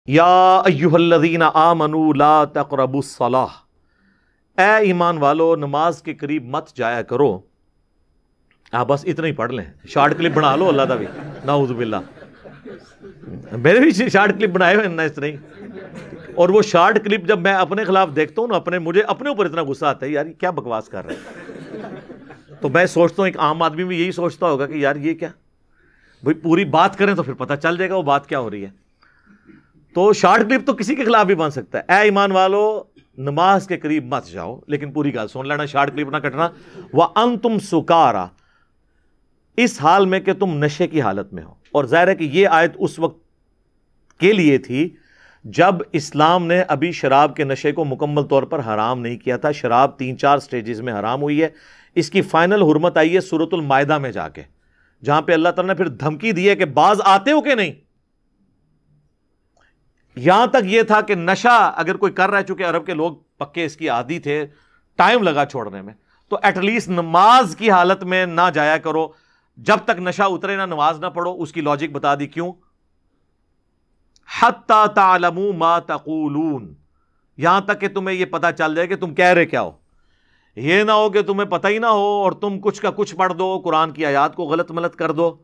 یا ایھا الذین آمنوا لا تقربوا الصلاۃ، اے ایمان والو نماز کے قریب مت جایا کرو. آپ بس اتنا ہی پڑھ لیں، شارٹ کلپ بنا لو اللہ دا بھی، نعوذ باللہ. میرے بھی شارٹ کلپ بنائے ہوئے نا اس طرح ہی. اور وہ شارٹ کلپ جب میں اپنے خلاف دیکھتا ہوں نا، مجھے اپنے اوپر اتنا غصہ آتا ہے، یار یہ کیا بکواس کر رہے ہیں. تو میں سوچتا ہوں ایک عام آدمی بھی یہی سوچتا ہوگا کہ یار یہ کیا، بھائی پوری بات کریں تو پھر پتہ چل جائے گا وہ بات کیا ہو رہی ہے. تو شارٹ کلپ تو کسی کے خلاف بھی بن سکتا ہے. اے ایمان والو نماز کے قریب مت جاؤ، لیکن پوری گل سن لینا، شارٹ کلپ نہ کٹنا. وَأَنْتُمْ سُكَارَىٰ، اس حال میں کہ تم نشے کی حالت میں ہو. اور ظاہر ہے کہ یہ آیت اس وقت کے لیے تھی جب اسلام نے ابھی شراب کے نشے کو مکمل طور پر حرام نہیں کیا تھا. شراب 3-4 سٹیجز میں حرام ہوئی ہے. اس کی فائنل حرمت آئی ہے سورۃ المائدہ میں جا کے، جہاں پہ اللہ تعالیٰ نے پھر دھمکی دی ہے کہ باز آتے ہو کہ نہیں. یہاں تک یہ تھا کہ نشہ اگر کوئی کر رہا ہے، چونکہ عرب کے لوگ پکے اس کی عادی تھے، ٹائم لگا چھوڑنے میں، تو ایٹ لیسٹ نماز کی حالت میں نہ جایا کرو. جب تک نشہ اترے نہ نماز نہ پڑھو. اس کی لاجک بتا دی کیوں. حتی تعلموا ما تقولون، یہاں تک کہ تمہیں یہ پتا چل جائے کہ تم کہہ رہے کیا ہو. یہ نہ ہو کہ تمہیں پتہ ہی نہ ہو اور تم کچھ کا کچھ پڑھ دو، قرآن کی آیات کو غلط ملت کر دو،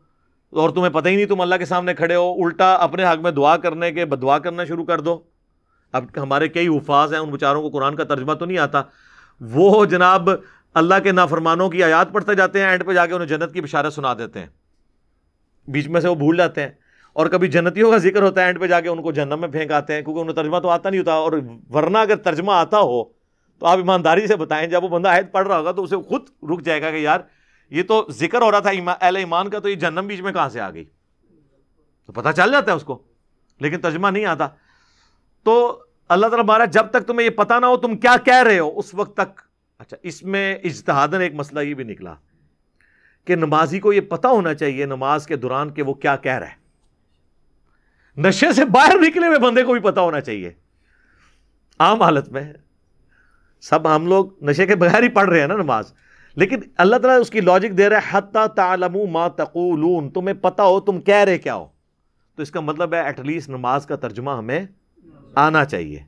اور تمہیں پتہ ہی نہیں تم اللہ کے سامنے کھڑے ہو، الٹا اپنے حق میں دعا کرنے کے بدعا کرنا شروع کر دو. اب ہمارے کئی حفاظ ہیں، ان بیچاروں کو قرآن کا ترجمہ تو نہیں آتا، وہ جناب اللہ کے نافرمانوں کی آیات پڑھتے جاتے ہیں، اینڈ پہ جا کے انہیں جنت کی بشارت سنا دیتے ہیں. بیچ میں سے وہ بھول جاتے ہیں. اور کبھی جنتیوں کا ذکر ہوتا ہے، اینڈ پہ جا کے ان کو جہنم میں پھینک آتے ہیں، کیونکہ انہیں ترجمہ تو آتا نہیں ہوتا. اور ورنہ اگر ترجمہ آتا ہو تو آپ ایمانداری سے بتائیں، جب وہ بندہ آیت پڑھ رہا ہوگا تو اسے خود رک جائے گا کہ یار یہ تو ذکر ہو رہا تھا اہل ایمان کا، تو یہ جہنم بیچ میں کہاں سے آ گئی. تو پتہ چل جاتا ہے اس کو، لیکن ترجمہ نہیں آتا. تو اللہ تعالیٰ بارہ جب تک تمہیں یہ پتہ نہ ہو تم کیا کہہ رہے ہو اس وقت تک. اچھا، اس میں اجتہاداً ایک مسئلہ یہ بھی نکلا کہ نمازی کو یہ پتہ ہونا چاہیے نماز کے دوران کہ وہ کیا کہہ رہا ہے. نشے سے باہر نکلے ہوئے بندے کو بھی پتہ ہونا چاہیے. عام حالت میں سب ہم لوگ نشے کے بغیر ہی پڑھ رہے ہیں نا نماز، لیکن اللہ تعالیٰ اس کی لاجک دے رہا ہے حتی تعلموا ما تقولون، تمہیں پتہ ہو تم کہہ رہے کیا ہو. تو اس کا مطلب ہے ایٹ لیسٹ نماز کا ترجمہ ہمیں آنا چاہیے،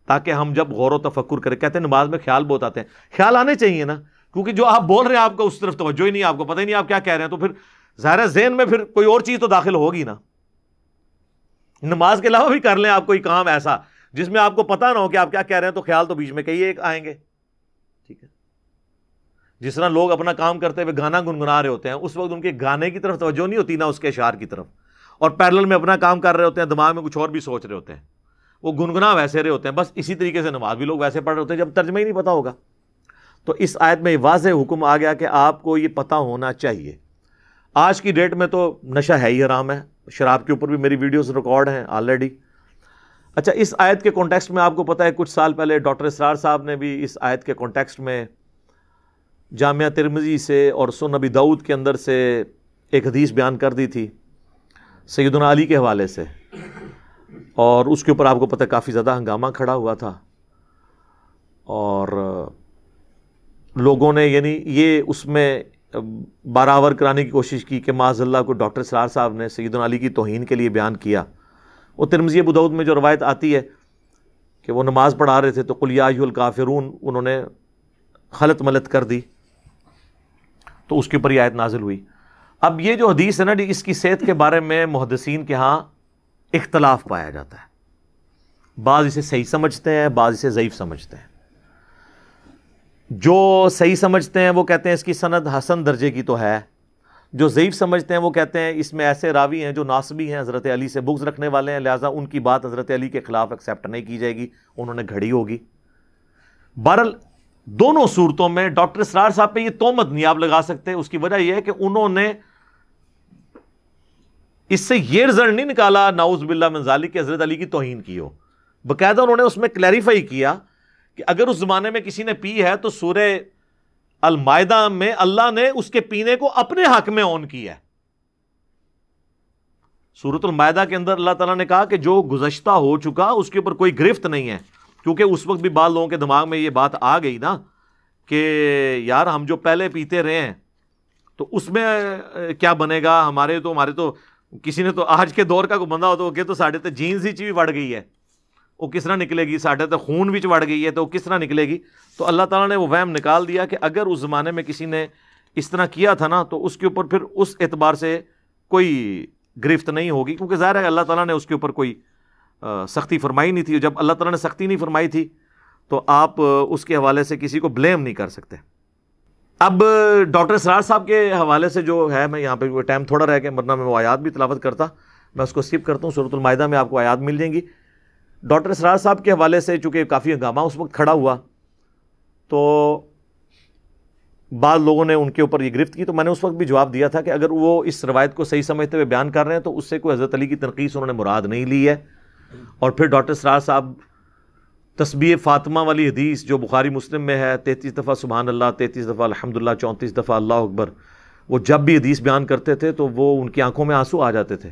تاکہ ہم جب غور و تفکر کریں. کہتے ہیں نماز میں خیال بہت آتے ہیں، خیال آنے چاہیے نا، کیونکہ جو آپ بول رہے ہیں آپ کو اس طرف توجہ ہی نہیں، آپ کو پتہ ہی نہیں آپ کیا کہہ رہے ہیں، تو پھر ظاہر ہے ذہن میں پھر کوئی اور چیز تو داخل ہوگی نا. نماز کے علاوہ بھی کر لیں آپ کوئی کام ایسا جس میں آپ کو پتہ نہ ہو کہ آپ کیا کہہ رہے ہیں، تو خیال تو بیچ میں کئی ایک آئیں گے. ٹھیک ہے، جس طرح لوگ اپنا کام کرتے ہوئے گانا گنگنا رہے ہوتے ہیں، اس وقت ان کے گانے کی طرف توجہ نہیں ہوتی نہ اس کے اشعار کی طرف، اور پیرلل میں اپنا کام کر رہے ہوتے ہیں، دماغ میں کچھ اور بھی سوچ رہے ہوتے ہیں، وہ گنگنا ویسے رہے ہوتے ہیں. بس اسی طریقے سے نماز بھی لوگ ویسے پڑھ رہے ہوتے ہیں جب ترجمہ ہی نہیں پتہ ہوگا. تو اس آیت میں واضح حکم آ گیا کہ آپ کو یہ پتہ ہونا چاہیے. آج کی ڈیٹ میں تو نشہ ہے ہی حرام ہے، شراب کے اوپر بھی میری ویڈیوز ریکارڈ ہیں آلریڈی. اچھا، اس آیت کے کانٹیکسٹ میں آپ کو پتہ ہے کچھ سال پہلے ڈاکٹر اسرار صاحب نے بھی اس آیت کے کانٹیکسٹ میں جامعہ ترمذی سے اور سنن ابی داؤد کے اندر سے ایک حدیث بیان کر دی تھی سیدنا علی کے حوالے سے، اور اس کے اوپر آپ کو پتہ ہے کافی زیادہ ہنگامہ کھڑا ہوا تھا، اور لوگوں نے یعنی یہ اس میں برابر کرانے کی کوشش کی کہ معاذ اللہ کو ڈاکٹر اسرار صاحب نے سیدنا علی کی توہین کے لیے بیان کیا. وہ ترمذی ابو داؤد میں جو روایت آتی ہے کہ وہ نماز پڑھا رہے تھے تو قل یا ایھا الکافرون انہوں نے خلط ملت کر دی، تو اس کے اوپر یہ آیت نازل ہوئی. اب یہ جو حدیث ہے نا، اس کی صحت کے بارے میں محدثین کے ہاں اختلاف پایا جاتا ہے. بعض اسے صحیح سمجھتے ہیں، بعض اسے ضعیف سمجھتے ہیں. جو صحیح سمجھتے ہیں وہ کہتے ہیں اس کی سند حسن درجے کی تو ہے. جو ضعیف سمجھتے ہیں وہ کہتے ہیں اس میں ایسے راوی ہیں جو ناصبی ہیں، حضرت علی سے بغض رکھنے والے ہیں، لہٰذا ان کی بات حضرت علی کے خلاف ایکسیپٹ نہیں کی جائے گی، انہوں نے گھڑی ہوگی. بہرحال دونوں صورتوں میں ڈاکٹر اسرار صاحب پہ یہ تہمت نہیں آپ لگا سکتے. اس کی وجہ یہ ہے کہ انہوں نے اس سے یہ رزلٹ نہیں نکالا نعوذ باللہ من ذالک کہ حضرت علی کی توہین کی ہو. باقاعدہ انہوں نے اس میں کلیریفائی کیا کہ اگر اس زمانے میں کسی نے پی ہے تو سورہ المائدہ میں اللہ نے اس کے پینے کو اپنے حق میں آن کیا ہے. سورۃ المائدہ کے اندر اللہ تعالیٰ نے کہا کہ جو گزشتہ ہو چکا اس کے اوپر کوئی گرفت نہیں ہے، کیونکہ اس وقت بھی بعض لوگوں کے دماغ میں یہ بات آ گئی نا کہ یار ہم جو پہلے پیتے رہے ہیں تو اس میں کیا بنے گا، ہمارے تو کسی نے تو آج کے دور کا کوئی بندہ ہو تو وہ کہ تو ساڈے تے جینز ہی بھی وڑ گئی ہے، وہ کس طرح نکلے گی، ساڈے تے خون بھی وڑ گئی ہے تو وہ کس طرح نکلے گی؟ تو اللہ تعالیٰ نے وہ وہم نکال دیا کہ اگر اس زمانے میں کسی نے اس طرح کیا تھا نا تو اس کے اوپر پھر اس اعتبار سے کوئی گرفت نہیں ہوگی، کیونکہ ظاہر ہے اللہ تعالیٰ نے اس کے اوپر کوئی سختی فرمائی نہیں تھی. جب اللہ تعالیٰ نے سختی نہیں فرمائی تھی تو آپ اس کے حوالے سے کسی کو بلیم نہیں کر سکتے. اب ڈاکٹر اسرار صاحب کے حوالے سے جو ہے، میں یہاں پہ ٹائم تھوڑا رہ کے ورنہ میں وہ آیات بھی تلاوت کرتا، میں اس کو اسکپ کرتا ہوں. سورۃ المائدہ میں آپ کو آیات مل جائیں گی. ڈاکٹر اسرار صاحب کے حوالے سے چونکہ کافی ہنگامہ اس وقت کھڑا ہوا تو بعض لوگوں نے ان کے اوپر یہ گرفت کی، تو میں نے اس وقت بھی جواب دیا تھا کہ اگر وہ اس روایت کو صحیح سمجھتے ہوئے بیان کر رہے ہیں تو اس سے کوئی حضرت علی کی تنقیص انہوں نے مراد نہیں لی ہے. اور پھر ڈاکٹر اسرار صاحب تسبیح فاطمہ والی حدیث جو بخاری مسلم میں ہے، 33 دفعہ سبحان اللہ، 33 دفعہ الحمدللہ، 34 دفعہ اللہ اکبر، وہ جب بھی حدیث بیان کرتے تھے تو وہ ان کی آنکھوں میں آنسو آ جاتے تھے.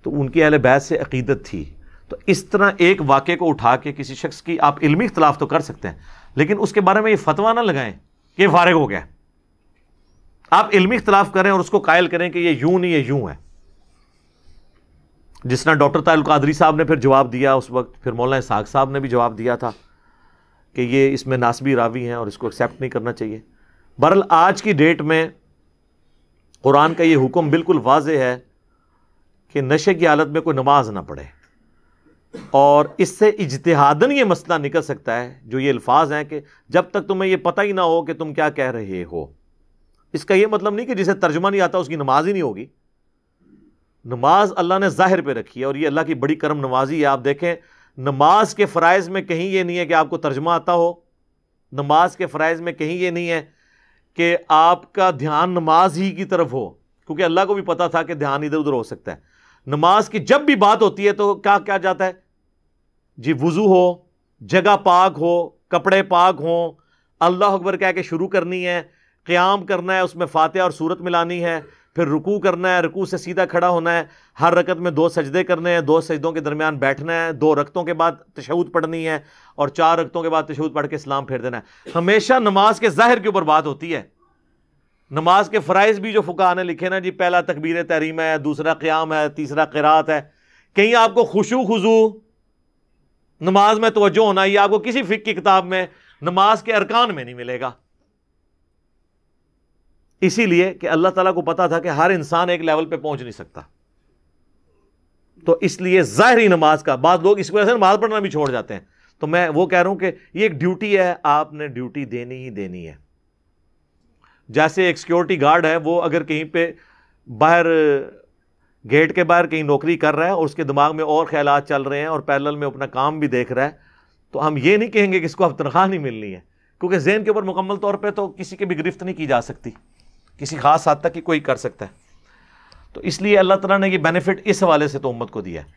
تو ان کی اہل بیت سے عقیدت تھی. تو اس طرح ایک واقعے کو اٹھا کے کسی شخص کی آپ علمی اختلاف تو کر سکتے ہیں، لیکن اس کے بارے میں یہ فتویٰ نہ لگائیں کہ یہ فارغ ہو گیا. آپ علمی اختلاف کریں اور اس کو قائل کریں کہ یہ یوں نہیں، یہ یوں ہے. جس طرح ڈاکٹر طاہر القادری صاحب نے پھر جواب دیا اس وقت، پھر مولانا اسحاق صاحب نے بھی جواب دیا تھا کہ یہ اس میں ناسبی راوی ہیں اور اس کو ایکسیپٹ نہیں کرنا چاہیے. بہرحال آج کی ڈیٹ میں قرآن کا یہ حکم بالکل واضح ہے کہ نشے کی حالت میں کوئی نماز نہ پڑھے، اور اس سے اجتہاداً یہ مسئلہ نکل سکتا ہے جو یہ الفاظ ہیں کہ جب تک تمہیں یہ پتہ ہی نہ ہو کہ تم کیا کہہ رہے ہو. اس کا یہ مطلب نہیں کہ جسے ترجمہ نہیں آتا اس کی نماز ہی نہیں ہوگی. نماز اللہ نے ظاہر پہ رکھی ہے اور یہ اللہ کی بڑی کرم نوازی ہے. آپ دیکھیں نماز کے فرائض میں کہیں یہ نہیں ہے کہ آپ کو ترجمہ آتا ہو، نماز کے فرائض میں کہیں یہ نہیں ہے کہ آپ کا دھیان نماز ہی کی طرف ہو، کیونکہ اللہ کو بھی پتا تھا کہ دھیان ادھر ادھر ہو سکتا ہے. نماز کی جب بھی بات ہوتی ہے تو کیا جاتا ہے جی؟ وضو ہو، جگہ پاک ہو، کپڑے پاک ہوں، اللہ اکبر کہہ کے شروع کرنی ہے، قیام کرنا ہے، اس میں فاتحہ اور سورت ملانی ہے، پھر رکوع کرنا ہے، رکوع سے سیدھا کھڑا ہونا ہے، ہر رکعت میں 2 سجدے کرنے ہیں، 2 سجدوں کے درمیان بیٹھنا ہے، 2 رکعتوں کے بعد تشہد پڑھنی ہے اور 4 رکعتوں کے بعد تشہد پڑھ کے سلام پھیر دینا ہے. ہمیشہ نماز کے ظاہر کے اوپر بات ہوتی ہے. نماز کے فرائض بھی جو فقہاء نے لکھے نا جی، پہلا تکبیر تحریم ہے، دوسرا قیام ہے، تیسرا قرات ہے. کہیں آپ کو خشوع خضوع نماز میں توجہ ہونا، یہ آپ کو کسی فقہ کی کتاب میں نماز کے ارکان میں نہیں ملے گا. اسی لیے کہ اللہ تعالیٰ کو پتا تھا کہ ہر انسان ایک لیول پہ پہنچ نہیں سکتا، تو اس لیے ظاہری نماز کا بعض لوگ اس وجہ سے نماز پڑھنا بھی چھوڑ جاتے ہیں. تو میں وہ کہہ رہا ہوں کہ یہ ایک ڈیوٹی ہے، آپ نے ڈیوٹی دینی ہی دینی ہے. جیسے ایک سیکیورٹی گارڈ ہے، وہ اگر کہیں پہ باہر گیٹ کے باہر کہیں نوکری کر رہا ہے اور اس کے دماغ میں اور خیالات چل رہے ہیں اور پیرلل میں اپنا کام بھی دیکھ رہا ہے، تو ہم یہ نہیں کہیں گے کہ اس کو اب تنخواہ نہیں ملنی ہے، کیونکہ ذہن کے اوپر مکمل طور پہ تو کسی کی بھی گرفت نہیں کی جا سکتی، کسی خاص حد تک ہی کوئی کر سکتا ہے. تو اس لیے اللہ تعالیٰ نے یہ بینیفٹ اس حوالے سے تو امت کو دیا ہے.